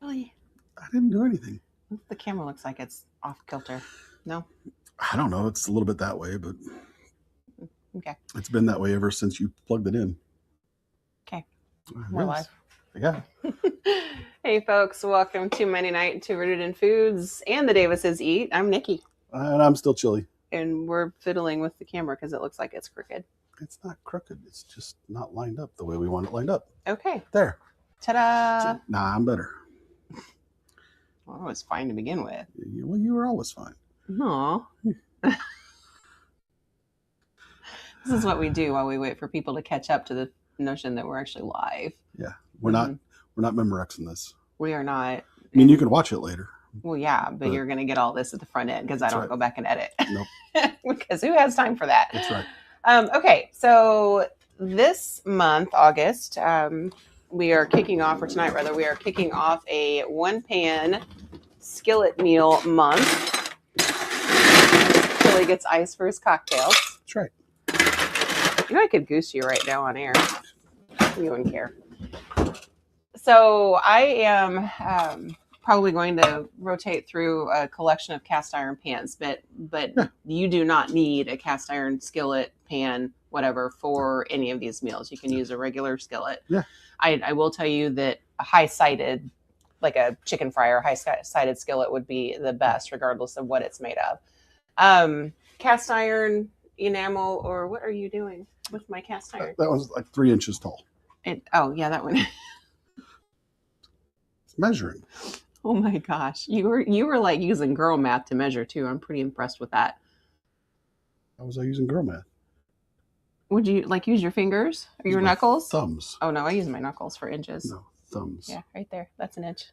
Really? I didn't do anything. The camera looks like it's off kilter. No? I don't know. It's a little bit that way, but Okay. it's been that way ever since you plugged it in. Okay. We're live. Yeah. Hey, folks. Welcome to Monday Night to Rooted in Foods and the Davises Eat. I'm Nikki. And I'm still chilly. And we're fiddling with the camera because it looks like it's crooked. It's not crooked. It's just not lined up the way we want it lined up. Okay. There. Ta-da! Nah, I'm better. Well, it was fine to begin with. Well, you were always fine. No. This is what we do while we wait for people to catch up to the notion that we're actually live. Yeah. We're not Memorexing this. We are not. I mean, you can watch it later. Well, yeah, but you're going to get all this at the front end because I don't go back and edit. Nope. Because who has time for that? That's right. Okay, so this month, August, we are kicking off, or tonight rather, we are kicking off a one-pan skillet meal month. Billy gets ice for his cocktails. That's right. You know, I could goose you right now on air. You wouldn't care. So I am probably going to rotate through a collection of cast iron pans, but you do not need a cast iron skillet, pan, whatever, for any of these meals. You can use a regular skillet. Yeah. I will tell you that a high-sided, like a chicken fryer, high-sided skillet would be the best, regardless of what it's made of. Cast iron, enamel, or what are you doing with my cast iron? That was like 3 inches tall. Oh, yeah, that one. It's measuring. Oh my gosh. You were like using girl math to measure too. I'm pretty impressed with that. How was I using girl math? Would you like use your fingers or your knuckles? Thumbs. Oh no, I use my knuckles for inches. No, thumbs. Yeah, right there. That's an inch.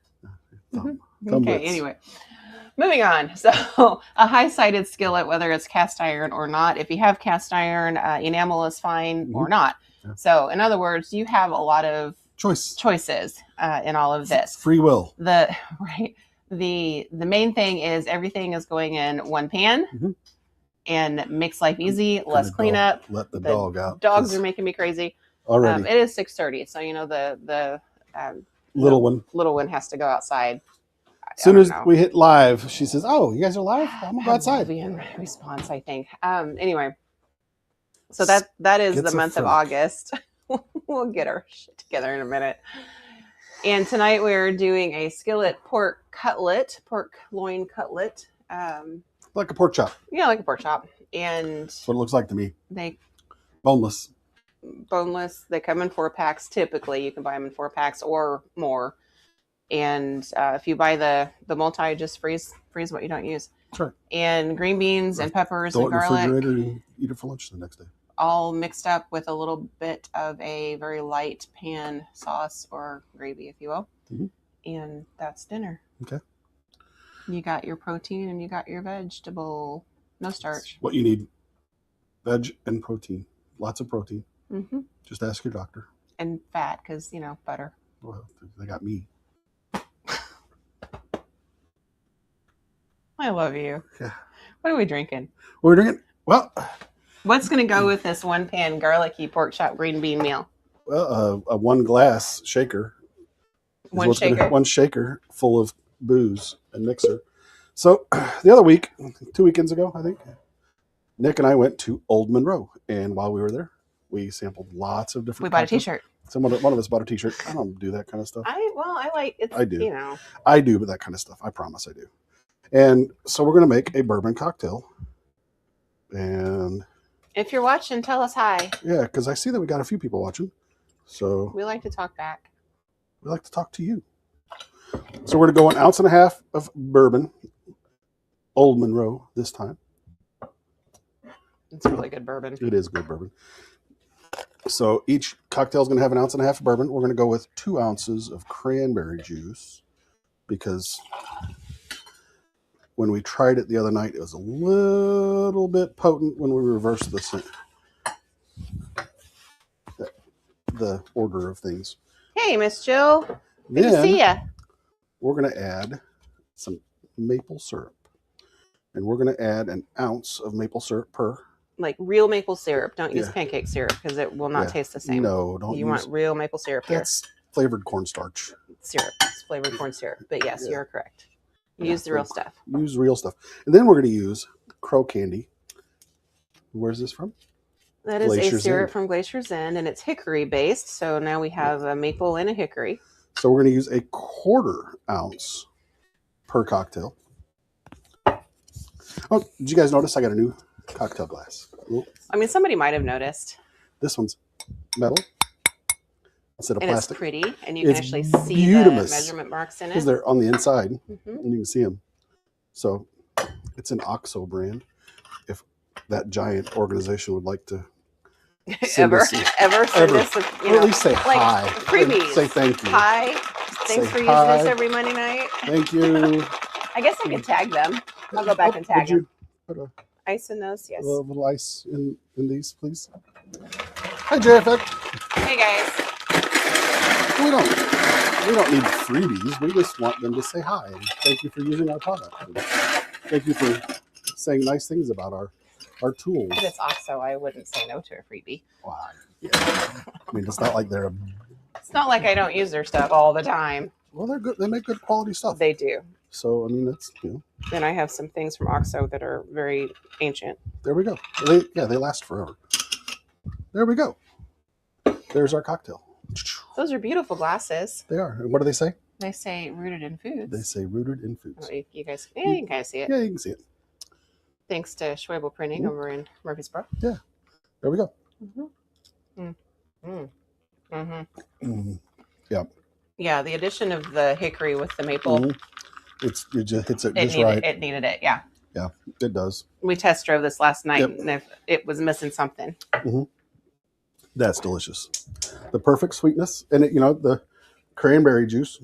Thumb. Okay, anyway. Moving on. So a high-sided skillet, whether it's cast iron or not, if you have cast iron, enamel is fine or not. Yeah. So in other words, you have a lot of choices in all of this. Free will. The main thing is everything is going in one pan and makes life easy, less cleanup. Let the dog out. Dogs are making me crazy. Already. It is 6:30, so you know the little one has to go outside. As soon as we hit live, she says, "Oh, you guys are live? I'm gonna go outside." In response, I think. Anyway, so that is the month of August. We'll get our shit together in a minute. And tonight we're doing a skillet pork loin cutlet. Like a pork chop. Yeah, like a pork chop. And that's what it looks like to me. They boneless. They come in 4-packs. Typically, you can buy them in 4-packs or more. And if you buy the multi, just freeze what you don't use. That's right. And green beans and peppers and garlic. Throw it in the refrigerator and eat it for lunch the next day. All mixed up with a little bit of a very light pan sauce or gravy, if you will. Mm-hmm. And that's dinner. Okay. You got your protein and you got your vegetable. No starch. That's what you need. Veg and protein. Lots of protein. Mm-hmm. Just ask your doctor. And fat, because, butter. Well, they got me. I love you. Yeah. What are we drinking? We're drinking, well... What's going to go with this one-pan garlicky pork chop green bean meal? Well, a 1-glass shaker. One shaker? One shaker full of booze and mixer. So the other week, 2 weekends ago, I think, Nick and I went to Old Monroe. And while we were there, we sampled lots of different... We bought a t-shirt. One of us bought a t-shirt. I don't do that kind of stuff. I like it. I do. I do, but that kind of stuff. I promise I do. And so we're going to make a bourbon cocktail. And... if you're watching, tell us hi. Yeah, because I see that we got a few people watching. So we like to talk back. We like to talk to you. So we're going to go 1.5 ounces of bourbon. Old Monroe this time. It's really good bourbon. It is good bourbon. So each cocktail is going to have 1.5 ounces of bourbon. We're going to go with 2 ounces of cranberry juice because when we tried it the other night, it was a little bit potent when we reversed the order of things. Hey, Miss Jill. Good to see ya. We're going to add some maple syrup. And we're going to add 1 ounce of maple syrup per. Like real maple syrup. Don't use pancake syrup because it will not taste the same. No, don't. You want real maple syrup here. flavored cornstarch. Syrup. It's flavored corn syrup. But yes, Yeah. you're correct. Use the real stuff. Use real stuff. And then we're going to use crow candy. Where's this from? That is Glacier's a syrup End. from Glacier's End, and it's hickory based. So now we have a maple and a hickory. So we're going to use a 1/4 ounce per cocktail. Oh, did you guys notice I got a new cocktail glass? Ooh. I mean, somebody might have noticed. This one's metal instead of And plastic. it's pretty, and you can It's actually see beautimous. the measurement marks in Because it. they're on the inside, Mm-hmm. and you can see them. So it's an OXO brand. If that giant organization would like to send Ever us send ever. us, or at least say hi. freebies. Say thank you. Hi. Thanks Say for using hi. this every Monday night. Thank you. I guess I could tag them. I'll go back and tag Would you them. put a Ice in those, yes. little ice in these, please? Hi, JAY Effect. Hey guys. We don't need freebies. We just want them to say hi and thank you for using our product. And thank you for saying nice things about our tools. If it's OXO, I wouldn't say no to a freebie. Wow. Yeah. I mean, it's not like they're It's not like I don't use their stuff all the time. well, they're good. They make good quality stuff. They do. So I mean, that's And I have some things from OXO that are very ancient. there we go. They last forever. There we go. There's our cocktail. Those are beautiful glasses. They are. And what do they say? They say rooted in foods. They say rooted in foods. Oh, you guys, you can kind of see it. Yeah, you can see it. Thanks to Schwebel Printing over in Murfreesboro. Yeah. There we go. Mm-hmm. Mm. Mm-hmm. Mm. Yeah. Yeah, the addition of the hickory with the maple, It just hits it it just right. it needed it. Yeah. Yeah, it does. We test drove this last night, Yep. and it was missing something. That's delicious. The perfect sweetness, and the cranberry juice.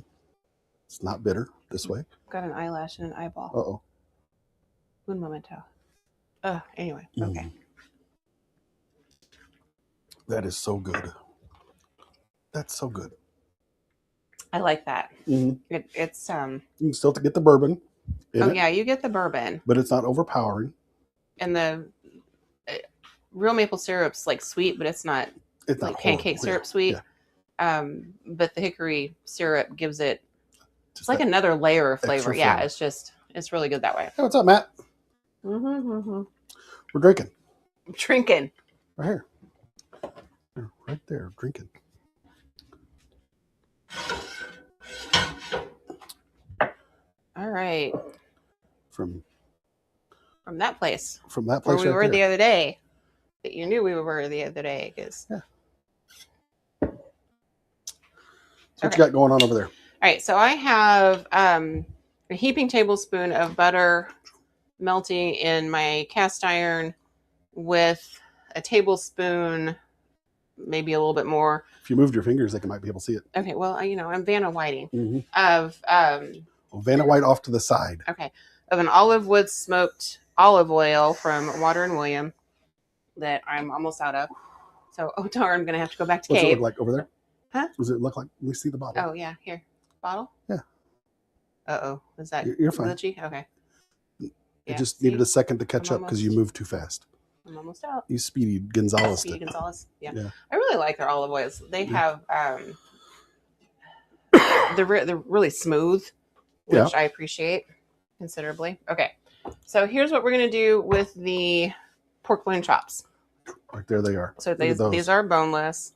It's not bitter this way. Got an eyelash and an eyeball. Uh-oh. Un momento. Anyway, okay. That is so good. That's so good. I like that. Mm-hmm. It's You can still get the bourbon in it, yeah, you get the bourbon, but it's not overpowering. and the real maple syrup's like sweet, but it's not It's like not pancake horrible. syrup sweet. Yeah. But the hickory syrup gives it Just like that another layer of flavor. extra Yeah, flavor. it's really good that way. Hey, what's up, Matt? Mm-hmm. We're drinking Drinking. right here. Right there, drinking. All right. From That place that where place we right were there. the other day. That you knew we were the other day, because. Yeah. So what you got going on over there? All right, so I have a heaping tablespoon of butter melting in my cast iron with a tablespoon, maybe a little bit more. If you moved your fingers, they might be able to see it. Okay, well, I'm Vanna Whiting Mm-hmm. of Vanna White off to the side. of an olive wood smoked olive oil from Water and William that I'm almost out of. So, oh darn, I'm gonna have to go back to What's it Cave. look like over there? Huh? Does it look like? Let me see the bottle. Oh yeah, here, bottle. Yeah. Uh-oh, is that You're fine. glitchy? Okay. It just needed a second to catch I'm up because you almost- moved too fast. I'm almost out. You Speedy Gonzalez. Speedy Gonzalez. Yeah. Yeah. I really like their olive oils. They Yeah. have they're really smooth, which Yeah. I appreciate considerably. Okay, so here's what we're gonna do with the pork loin chops. Right there they are. So Look at those. these are boneless.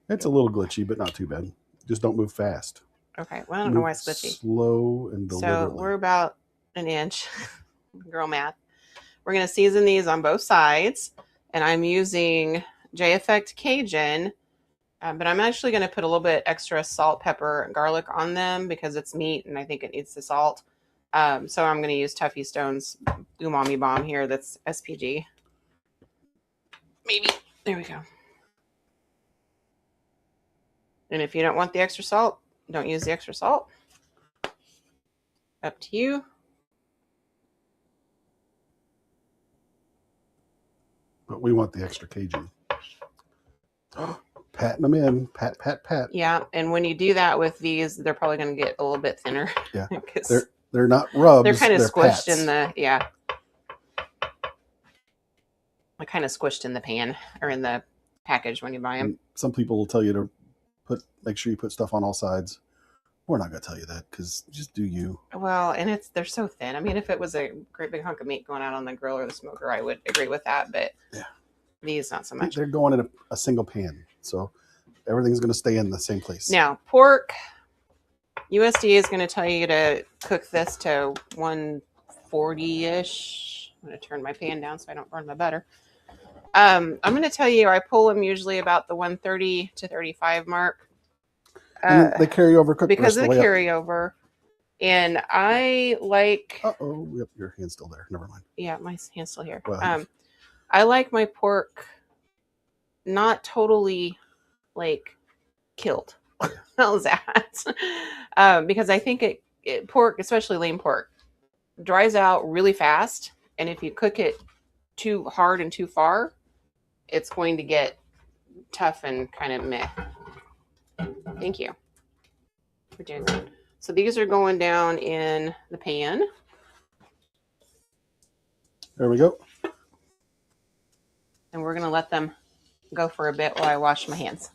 It's a little glitchy, but not too bad. Just don't move fast. Okay, well I don't know why it's glitchy. Slow and So deliberately. we're about an inch. Girl math. We're gonna season these on both sides, and I'm using JAY Effect Cajun. But I'm actually going to put a little bit extra salt, pepper, and garlic on them because it's meat and I think it needs the salt. So I'm going to use Tuffy Stone's Umami Bomb here. That's SPG. Maybe. There we go. And if you don't want the extra salt, don't use the extra salt. Up to you. But we want the extra Cajun. Patting them in. Pat, pat, pat. Yeah, and when you do that with these, they're probably going to get a little bit thinner. Yeah. 'Cause They're not rubs. they're kind of squished pats. in the, yeah. They're kind of squished in the pan or in the package when you buy them. And some people will tell you to make sure you put stuff on all sides. We're not going to tell you that because just do you. Well, and they're so thin. I mean, if it was a great big hunk of meat going out on the grill or the smoker, I would agree with that. But yeah, these not so much. They're going in a single pan, so everything's going to stay in the same place. Now, pork, USDA is going to tell you to cook this to 140-ish. I'm going to turn my pan down so I don't burn my butter. I'm going to tell you, I pull them usually about the 130 to 35 mark. And they carry over because of the carryover. And I like... Uh-oh, yep, your hand's still there. Never mind. Yeah, my hand's still here. I like my pork not totally, like, killed. How's that? Because I think pork, especially lean pork, dries out really fast. And if you cook it too hard and too far, it's going to get tough and kind of meh. Thank you for doing that. So these are going down in the pan. There we go. And we're going to let them go for a bit while I wash my hands.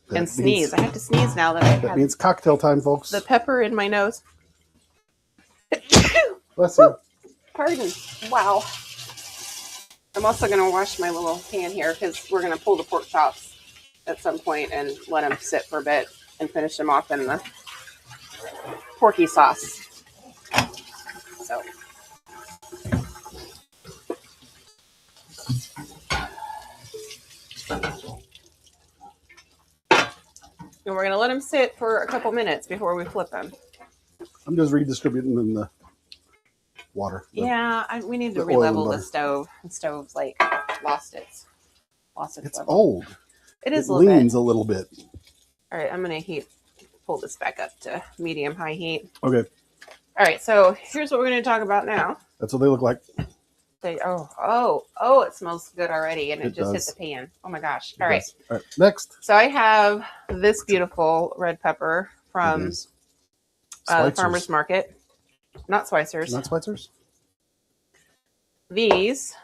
And sneeze. I have to sneeze now that that means cocktail time, folks. The pepper in my nose. Bless you. Pardon. Wow. I'm also going to wash my little pan here because we're going to pull the pork chops at some point and let them sit for a bit and finish them off in the porky sauce. So. And we're going to let them sit for a couple minutes before we flip them. I'm just redistributing in the water. We need to re-level the stove. The stove's like lost its It's level. old. It is a little bit. All right, I'm going to pull this back up to medium-high heat. Okay. All right, so here's what we're going to talk about now. That's what they look like. It smells good already, and it just hit the pan. Oh my gosh. All right, next. So I have this beautiful red pepper from the farmer's market. Not Schweitzer's. Not Schweitzer's? These.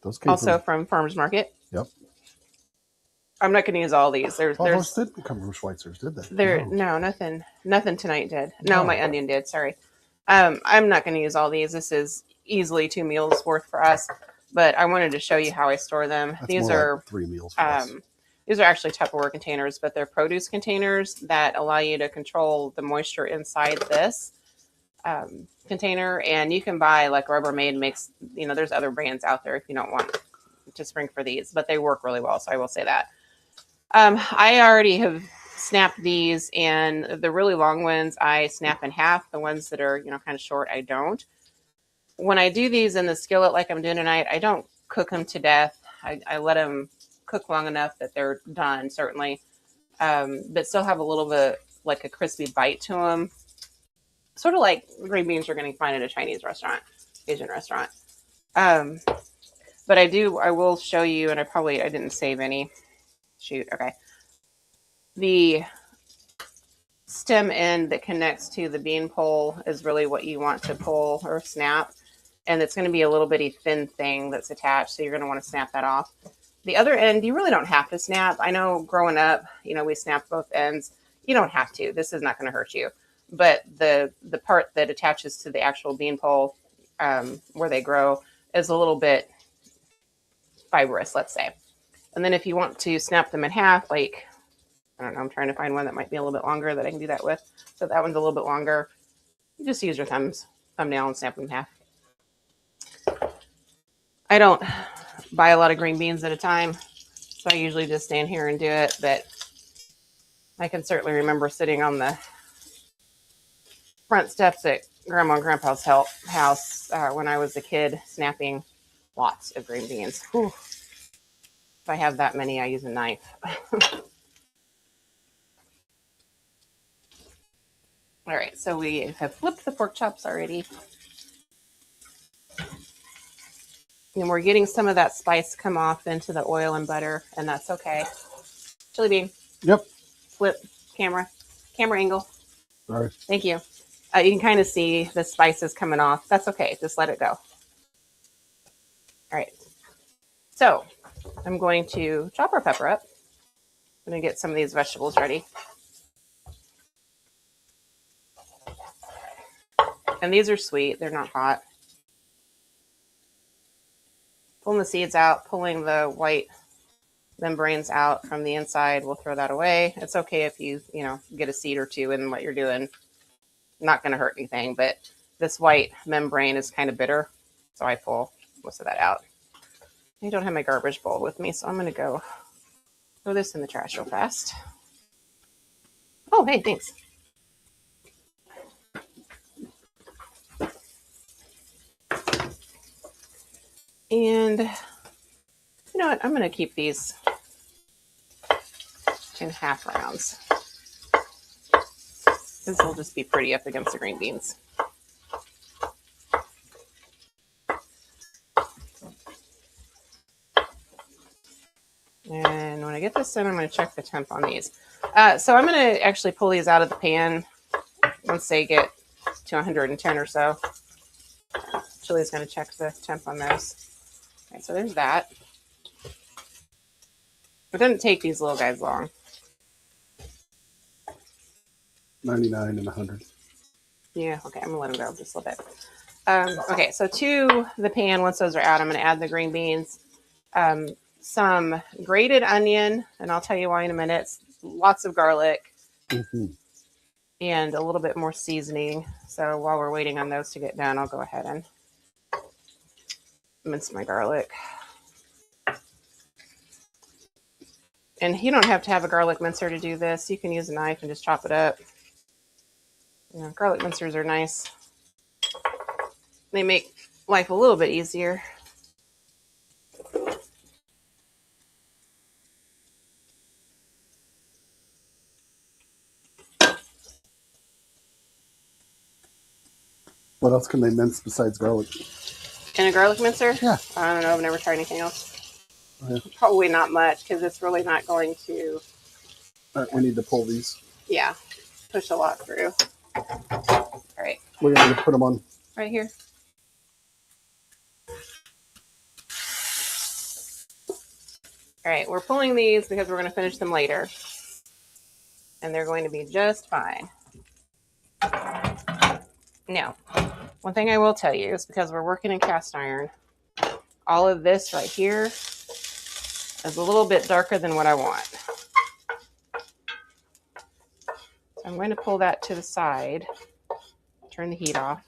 Those came also from farmer's market. Yep. I'm not going to use all these. Those didn't come from Schweitzer's, did they? No, nothing tonight did. No, my onion did. Sorry. I'm not going to use all these. This is easily 2 meals worth for us, but I wanted to show you how I store them. These are like 3 meals for us. These are actually Tupperware containers, but they're produce containers that allow you to control the moisture inside this container. And you can buy like Rubbermaid makes, there's other brands out there if you don't want to spring for these, but they work really well. So I will say that. I already have snapped these, and the really long ones I snap in half. The ones that are, kind of short, I don't. When I do these in the skillet like I'm doing tonight, I don't cook them to death. I let them cook long enough that they're done, certainly, but still have a little bit like a crispy bite to them. Sort of like green beans you're going to find at a Chinese restaurant, Asian restaurant. But I will show you, and I didn't save any. Shoot, okay. The stem end that connects to the bean pole is really what you want to pull or snap. And it's going to be a little bitty thin thing that's attached, so you're going to want to snap that off. The other end, you really don't have to snap. I know growing up, we snapped both ends. You don't have to. This is not going to hurt you. But the part that attaches to the actual bean pole where they grow is a little bit fibrous, let's say. And then if you want to snap them in half, like, I don't know, I'm trying to find one that might be a little bit longer that I can do that with. So that one's a little bit longer. You just use your thumbnail and snap them in half. I don't buy a lot of green beans at a time, so I usually just stand here and do it. But I can certainly remember sitting on the front steps at Grandma and Grandpa's house when I was a kid, snapping lots of green beans. Whew. If I have that many, I use a knife. All right, so we have flipped the pork chops already. And we're getting some of that spice come off into the oil and butter, and that's okay. Chili bean. Yep. Flip camera angle. Sorry. Thank you. You can kind of see the spices coming off. That's okay. Just let it go. All right. So I'm going to chop our pepper up. I'm going to get some of these vegetables ready. And these are sweet. They're not hot. Pulling the seeds out, pulling the white membranes out from the inside. We'll throw that away. It's okay if you get a seed or two in what you're doing. Not going to hurt anything, but this white membrane is kind of bitter. So I pull most of that out. I don't have my garbage bowl with me, so I'm going to go throw this in the trash real fast. Oh, hey, thanks. And you know what? I'm going to keep these in half rounds. This will just be pretty up against the green beans. And when I get this in, I'm going to check the temp on these. So I'm going to actually pull these out of the pan once they get to 110 or so. Chili's going to check the temp on those. Okay, so there's that. It doesn't take these little guys long. 99 and 100. Yeah, okay, I'm going to let them go just a little bit. Okay, so to the pan, once those are out, I'm going to add the green beans. Some grated onion, and I'll tell you why in a minute. Lots of garlic, and a little bit more seasoning. So while we're waiting on those to get done, I'll go ahead and mince my garlic. And you don't have to have a garlic mincer to do this. You can use a knife and just chop it up. Garlic mincers are nice. They make life a little bit easier. What else can they mince besides garlic? In a garlic mincer? Yeah. I don't know. I've never tried anything else. Yeah. Probably not much because it's really not going to... All right, we need to pull these. Yeah. Push a lot through. All right. We're going to put them on. Right here. All right. We're pulling these because we're going to finish them later. And they're going to be just fine. Now, one thing I will tell you is because we're working in cast iron, all of this right here is a little bit darker than what I want. So I'm going to pull that to the side, turn the heat off.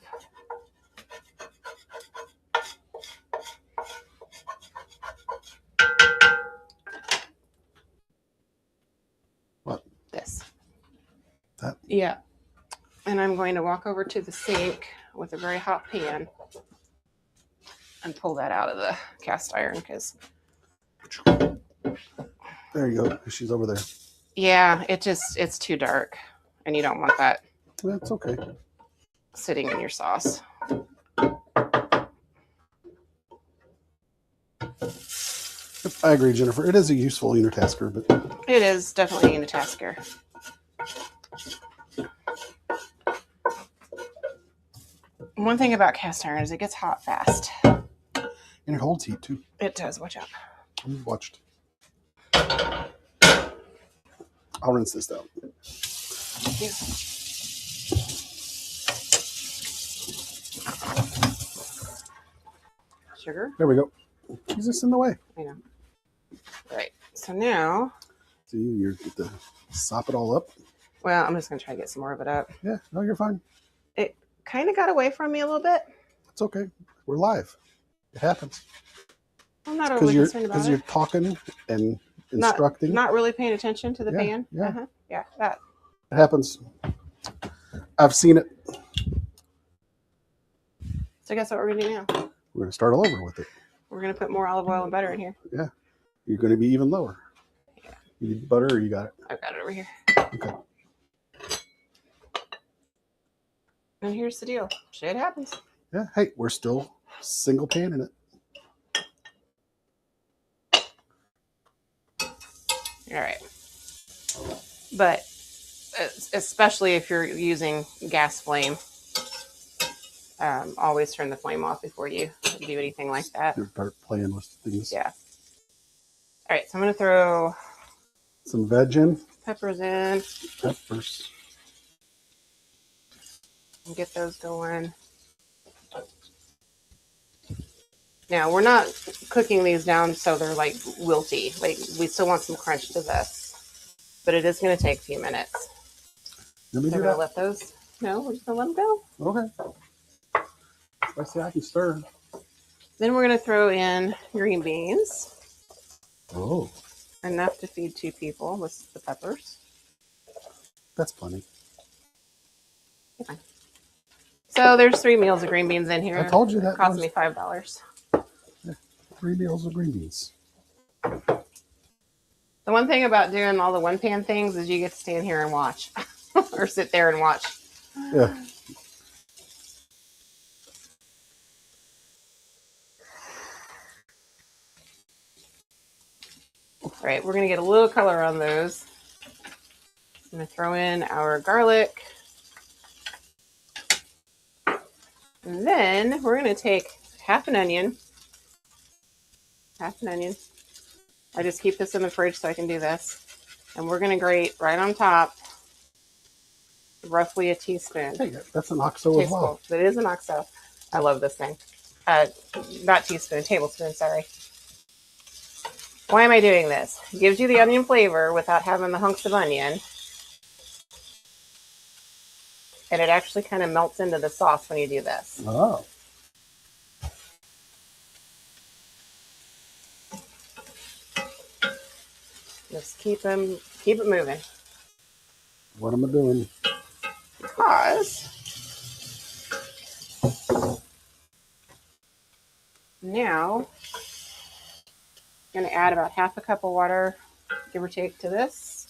What? This. That? Yeah. And I'm going to walk over to the sink with a very hot pan and pull that out of the cast iron because... There you go. She's over there. Yeah, it's too dark and you don't want that. That's okay. Sitting in your sauce. I agree, Jennifer. It is a useful unitasker, but... It is definitely a unitasker. One thing about cast iron is it gets hot fast. And it holds heat, too. It does. Watch out. I watched. I'll rinse this down. Yeah. Sugar? There we go. He's just in the way. I know. All right. So now... See, you get to sop it all up. Well, I'm just going to try to get some more of it up. Yeah, no, you're fine. It kind of got away from me a little bit. It's okay. We're live. It happens. I'm not overly concerned about it. Because you're talking and instructing. Not really paying attention to the pan. Yeah. Yeah, that. It happens. I've seen it. So guess what we're going to do now? We're going to start all over with it. We're going to put more olive oil and butter in here. Yeah. You're going to be even lower. Yeah. You need butter or you got it? I've got it over here. Okay. And here's the deal. Shit happens. Yeah. Hey, we're still single pan in it. All right. But especially if you're using gas flame, always turn the flame off before you do anything like that. You start playing with things. Yeah. All right. So I'm going to throw Some veg in. Peppers in. Peppers. And get those going. Now, we're not cooking these down so they're like wilty. Like, we still want some crunch to this. But it is going to take a few minutes. Let me So do we're going that. to let those... No, we're just going to let them go. Okay. Let's see, I can stir. Then we're going to throw in green beans. Oh. Enough to feed 2 people with the peppers. That's plenty. Okay. So there's 3 meals of green beans in here. I told you that. It cost me $5. Yeah, 3 meals of green beans. The one thing about doing all the one-pan things is you get to stand here and watch. Or sit there and watch. Yeah. All right, we're going to get a little color on those. I'm going to throw in our garlic. And then we're going to take half an onion. Half an onion. I just keep this in the fridge so I can do this. And we're going to grate right on top roughly a teaspoon. Hey, that's an OXO as well. It is an OXO. I love this thing. Not teaspoon, tablespoon, sorry. Why am I doing this? It gives you the onion flavor without having the hunks of onion. And it actually kind of melts into the sauce when you do this. Oh. Just keep it moving. What am I doing? Because now I'm going to add about half a cup of water, give or take, to this.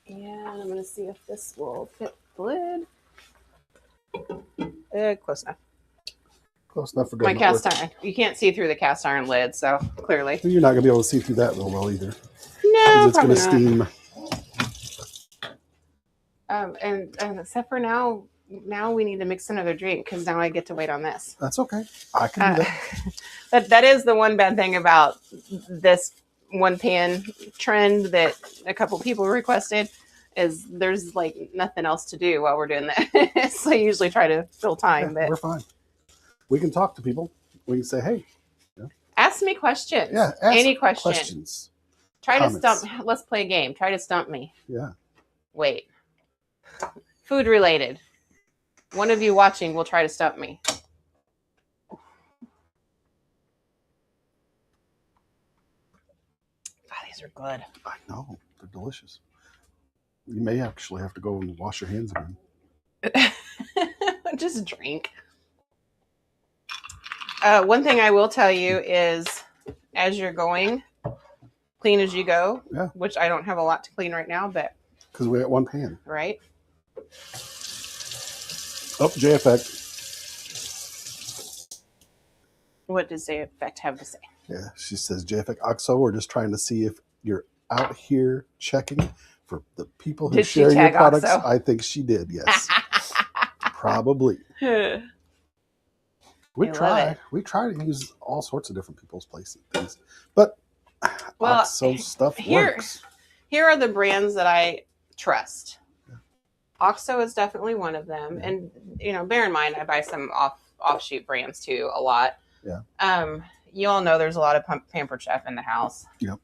And I'm going to see if this will fit the lid. Close enough. Close enough for my cast iron. You can't see through the cast iron lid, so clearly. You're not going to be able to see through that real well either. No, it's going to steam. And except for now we need to mix another drink because now I get to wait on this. That's okay. I can do that. That is the one bad thing about this one pan trend that a couple people requested is there's like nothing else to do while we're doing that. So I usually try to fill time. Yeah, but we're fine. We can talk to people. We can say, hey. Ask me questions. Yeah, ask any questions. Try to stump. Let's play a game. Try to stump me. Yeah. Wait. Food related. One of you watching will try to stump me. God, these are good. I know. They're delicious. You may actually have to go and wash your hands again. Just drink. One thing I will tell you is, as you're going, clean as you go. Yeah. Which I don't have a lot to clean right now, but because we got one pan. Right. Oh, JAY Effect. What does JAY Effect have to say? Yeah, she says JAY Effect OXO. We're just trying to see if you're out here checking for the people who share your products. OXO? I think she did. Yes. Probably. We try to use all sorts of different people's places things, but OXO stuff works. Here are the brands that I trust. Yeah. OXO is definitely one of them, and bear in mind I buy some offshoot brands too a lot. Yeah. You all know there's a lot of Pampered Chef in the house. Yep.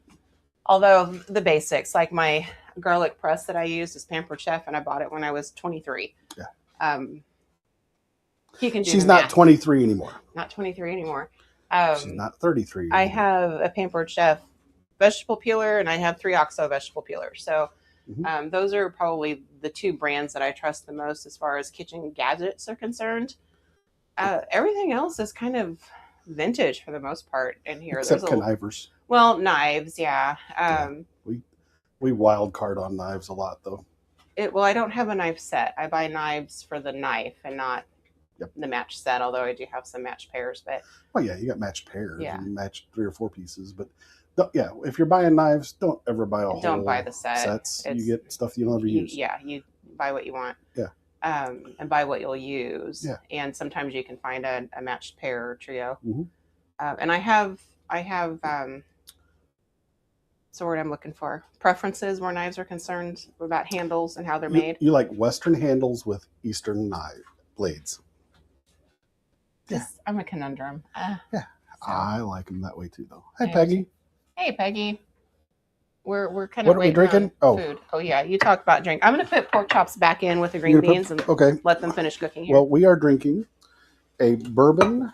Although the basics, like my garlic press that I use, is Pampered Chef, and I bought it when I was 23. Yeah. He can do. She's not 23 anymore. Not 23 anymore. She's not 33 anymore. I have a Pampered Chef vegetable peeler, and I have 3 OXO vegetable peelers. So those are probably the 2 brands that I trust the most as far as kitchen gadgets are concerned. Everything else is kind of vintage for the most part in here. Except connivers. Well, knives, yeah. We wild card on knives a lot, though. Well, I don't have a knife set. I buy knives for the knife and not the match set, although I do have some matched pairs. But well, yeah, you got matched pairs and matched 3 or 4 pieces. But if you're buying knives, don't ever buy a whole Don't buy the set. Sets. You get stuff you don't ever use. Yeah, you buy what you want. Yeah. and buy what you'll use. Yeah. And sometimes you can find a matched pair or trio. Mm-hmm. And I have what's the word I'm looking for? Preferences where knives are concerned about handles and how they're made. You like Western handles with Eastern knife blades. I'm a conundrum. Yeah. So. I like them that way too, though. Hey, I Peggy. Hey, Peggy. We're kind What of are we drinking? Oh, food. Oh yeah, you talked about drink. I'm gonna put pork chops back in with the green beans and let them finish cooking here. Well, we are drinking a bourbon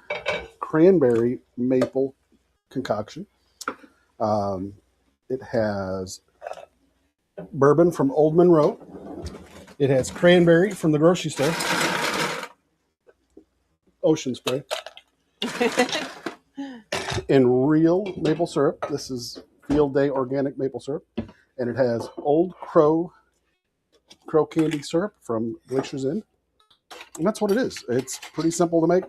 cranberry maple concoction. It has bourbon from Old Monroe. It has cranberry from the grocery store. Ocean spray. And real maple syrup. This is Field Day organic maple syrup. And it has Old Crow candy syrup from Glacier's Inn. And that's what it is. It's pretty simple to make.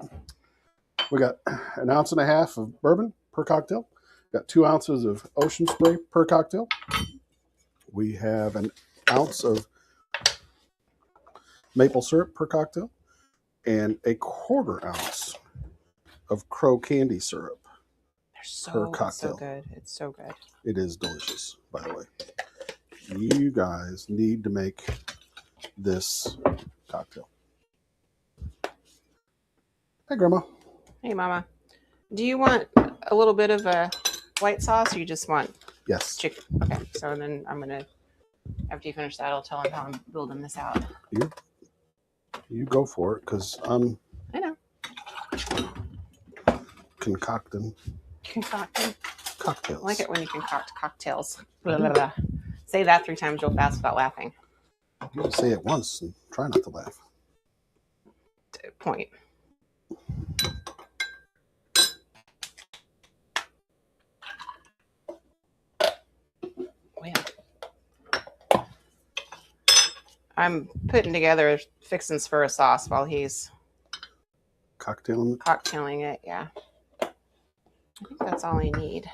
We got 1.5 ounces of bourbon per cocktail. Got 2 ounces of ocean spray per cocktail. We have 1 ounce of maple syrup per cocktail and 1/4 ounce of Crow candy syrup per cocktail. So good. It's so good. It is delicious, by the way. You guys need to make this cocktail. Hey, Grandma. Hey, Mama. Do you want a little bit of a white sauce, or you just want chicken? Okay, so then I'm going to, after you finish that, I'll tell him how I'm building this out. You go for it, because I'm I know. concocting cocktails. I like it when you concoct cocktails. Blah, blah, blah. Say that 3 times real fast without laughing. You just say it once and try not to laugh. Point. Well, I'm putting together fixins for a sauce while he's cocktailing it. Yeah, I think that's all I need.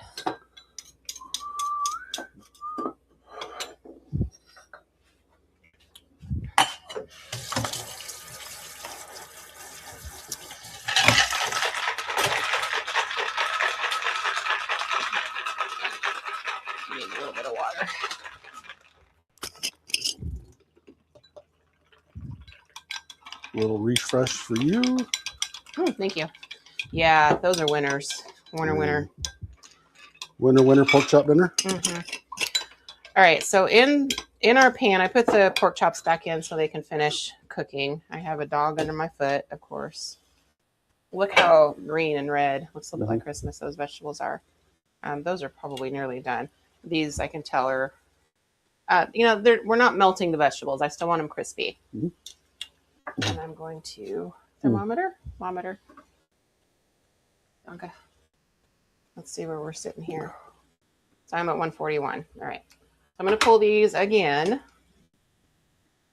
Need a little bit of water. A little refresh for you. Thank you. Yeah, those are winners. Winner. Winner pork chop dinner. Mm-hmm. All right, so in our pan, I put the pork chops back in so they can finish cooking. I have a dog under my foot, of course. Look how green and red, looks a little bit like Christmas, those vegetables are. Those are probably nearly done. These I can tell are, we're not melting the vegetables. I still want them crispy. Mm-hmm. And I'm going to thermometer. Okay. Let's see where we're sitting here. So I'm at 141. All right. So I'm going to pull these again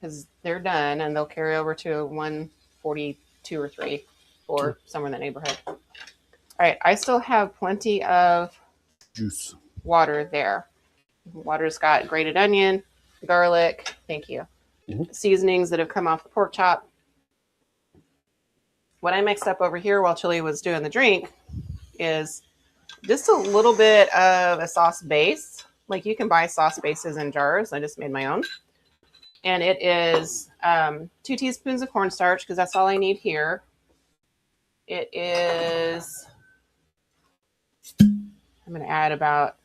because they're done and they'll carry over to 142 or 3 or somewhere in that neighborhood. All right. I still have plenty of juice water there. Water's got grated onion, garlic. Thank you. Seasonings that have come off the pork chop. What I mixed up over here while Chili was doing the drink is just a little bit of a sauce base. Like you can buy sauce bases in jars. I just made my own. And it is 2 teaspoons of cornstarch because that's all I need here. It is, I'm going to add about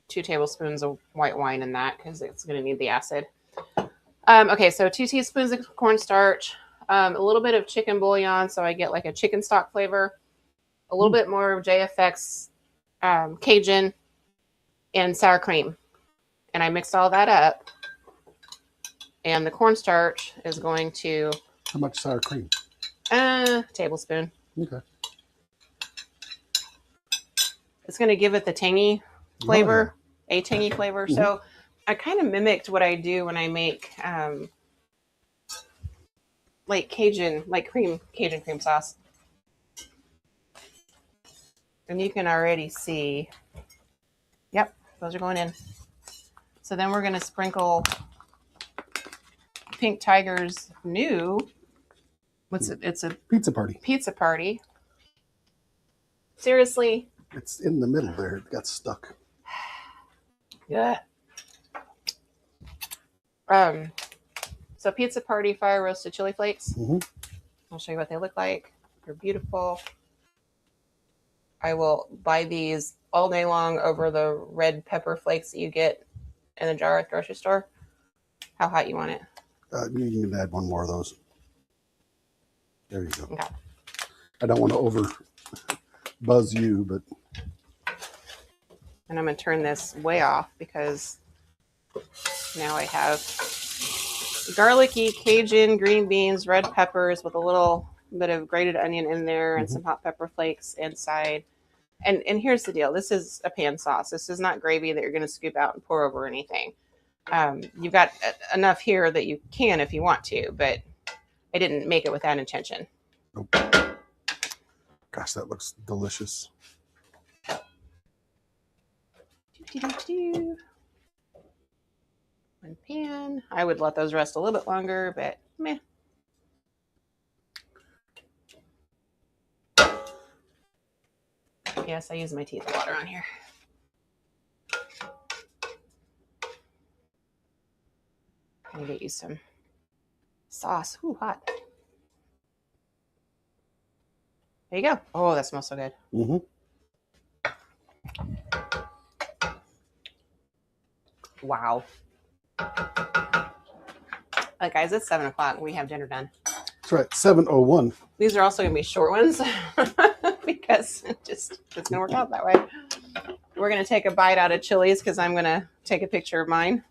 2 tablespoons of white wine in that because it's going to need the acid. Okay, so 2 teaspoons of cornstarch, a little bit of chicken bouillon so I get like a chicken stock flavor, a little bit more of JAY Effect Cajun, and sour cream. And I mixed all that up. And the cornstarch is going to... How much sour cream? Tablespoon. Okay. It's going to give it the tangy flavor, a tangy flavor. Mm-hmm. So I kind of mimicked what I do when I make like Cajun cream sauce. And you can already see, yep, those are going in. So then we're going to sprinkle Pink Tiger's new, what's it? It's a Pizza party. pizza party. Seriously? It's in the middle there. It got stuck. Yeah. So pizza party fire roasted chili flakes. Mm-hmm. I'll show you what they look like. They're beautiful. I will buy these all day long over the red pepper flakes that you get in a jar at the grocery store. How hot you want it? You can add one more of those. There you go. Okay. I don't want to over buzz you, but. And I'm going to turn this way off because now I have garlicky Cajun green beans, red peppers with a little bit of grated onion in there and some hot pepper flakes inside. And here's the deal. This is a pan sauce. This is not gravy that you're going to scoop out and pour over anything. You've got enough here that you can if you want to, but I didn't make it with that intention. Nope. Gosh, that looks delicious. One pan. I would let those rest a little bit longer, but meh. Yes, I use my teeth a lot around here. I'm gonna get you some sauce. Ooh, hot. There you go. Oh, that smells so good. Mm-hmm. Wow. Guys, it's 7 o'clock. We have dinner done. That's right, 7:01. These are also going to be short ones because it's going to work out that way. We're going to take a bite out of Chili's because I'm going to take a picture of mine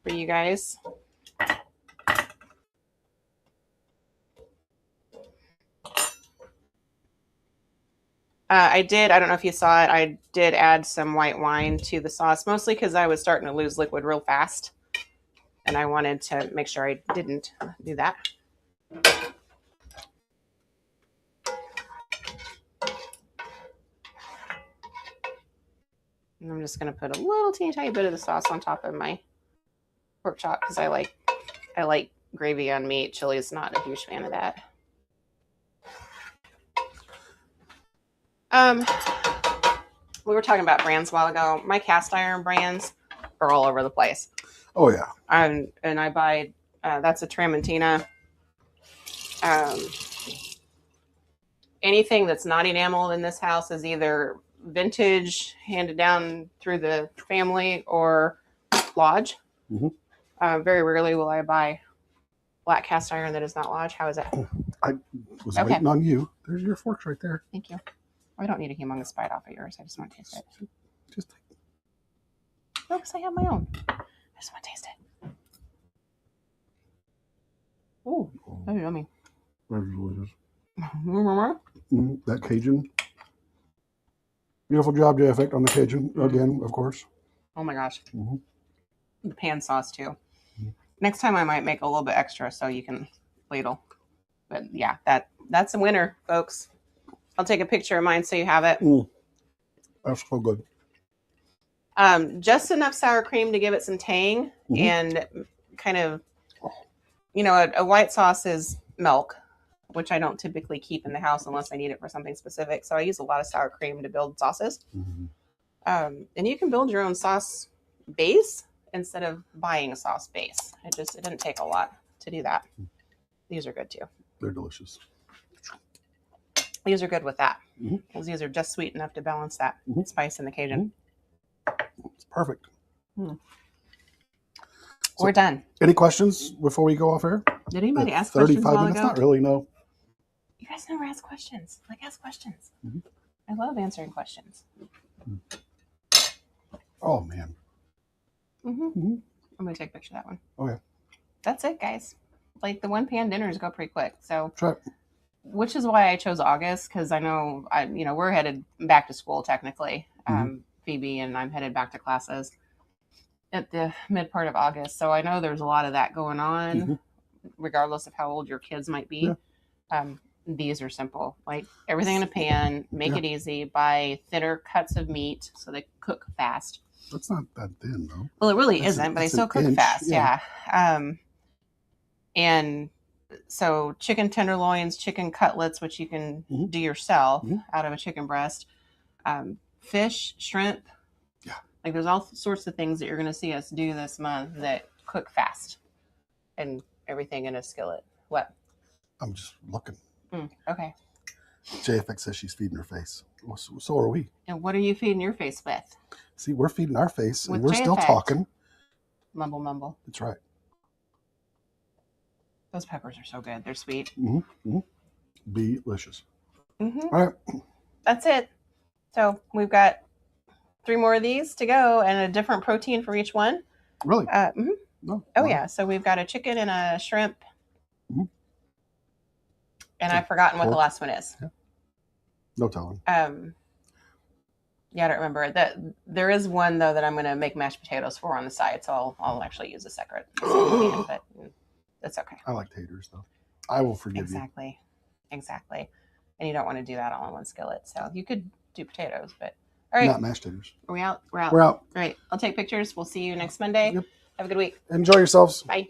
for you guys. I don't know if you saw it, I did add some white wine to the sauce, mostly because I was starting to lose liquid real fast. And I wanted to make sure I didn't do that. And I'm just going to put a little teeny tiny bit of the sauce on top of my pork chop because I like gravy on meat. Chili is not a huge fan of that. We were talking about brands a while ago. My cast iron brands are all over the place. Oh, yeah. And I buy, that's a Tramontina. Anything that's not enameled in this house is either vintage, handed down through the family, or Lodge. Mm-hmm. Very rarely will I buy black cast iron that is not Lodge. How is it? I was waiting on you. There's your forks right there. Thank you. I don't need a humongous bite off of yours. I just want to taste it. Just no, because I have my own. I just want to taste it. Ooh, that's yummy. That's delicious. Mm-hmm. That Cajun. Beautiful job, JAY Effect, on the Cajun again, of course. Oh my gosh. Mm-hmm. The pan sauce too. Mm-hmm. Next time I might make a little bit extra so you can ladle. But yeah, that's a winner, folks. I'll take a picture of mine so you have it. That's so good. Just enough sour cream to give it some tang and kind of, a white sauce is milk, which I don't typically keep in the house unless I need it for something specific. So I use a lot of sour cream to build sauces. Mm-hmm. And you can build your own sauce base instead of buying a sauce base. It didn't take a lot to do that. These are good too. They're delicious. These are good with that because these are just sweet enough to balance that spice in the Cajun. It's perfect. We're done. Any questions before we go off air? Did anybody ask questions 35 minutes? Not really, no. You guys never ask questions. Ask questions. I love answering questions. Oh, man. I'm going to take a picture of that one. Okay. That's it, guys. The one pan dinners go pretty quick. So, which is why I chose August, because I know we're headed back to school technically. Phoebe and I'm headed back to classes at the mid part of August. So I know there's a lot of that going on, regardless of how old your kids might be. Yeah. These are simple, everything in a pan, make it easy, buy thinner cuts of meat so they cook fast. That's not that thin, though. Well, it really isn't, but they still cook fast. Yeah. And so chicken tenderloins, chicken cutlets, which you can do yourself out of a chicken breast, fish, shrimp. Yeah. Like there's all sorts of things that you're going to see us do this month that cook fast and everything in a skillet. What? I'm just looking. Okay. JAY Effect says she's feeding her face. Well, so are we. And what are you feeding your face with? See, we're feeding our face With and we're JAY still Effect. talking. Mumble, mumble. That's right. Those peppers are so good. They're sweet. Delicious. All right. That's it. So we've got 3 more of these to go and a different protein for each one. Really? No. Oh, yeah. So we've got a chicken and a shrimp. And I've forgotten what the last one is. Yeah. No telling. Yeah, I don't remember. There is one, though, that I'm going to make mashed potatoes for on the side. So I'll actually use a separate pan, but that's okay. I like taters, though. I will forgive Exactly. And you don't want to do that all in one skillet. So you could do potatoes, but all right. Not mashed taters. Are we out? We're out. We're out. All right. I'll take pictures. We'll see you next Monday. Yep. Have a good week. Enjoy yourselves. Bye.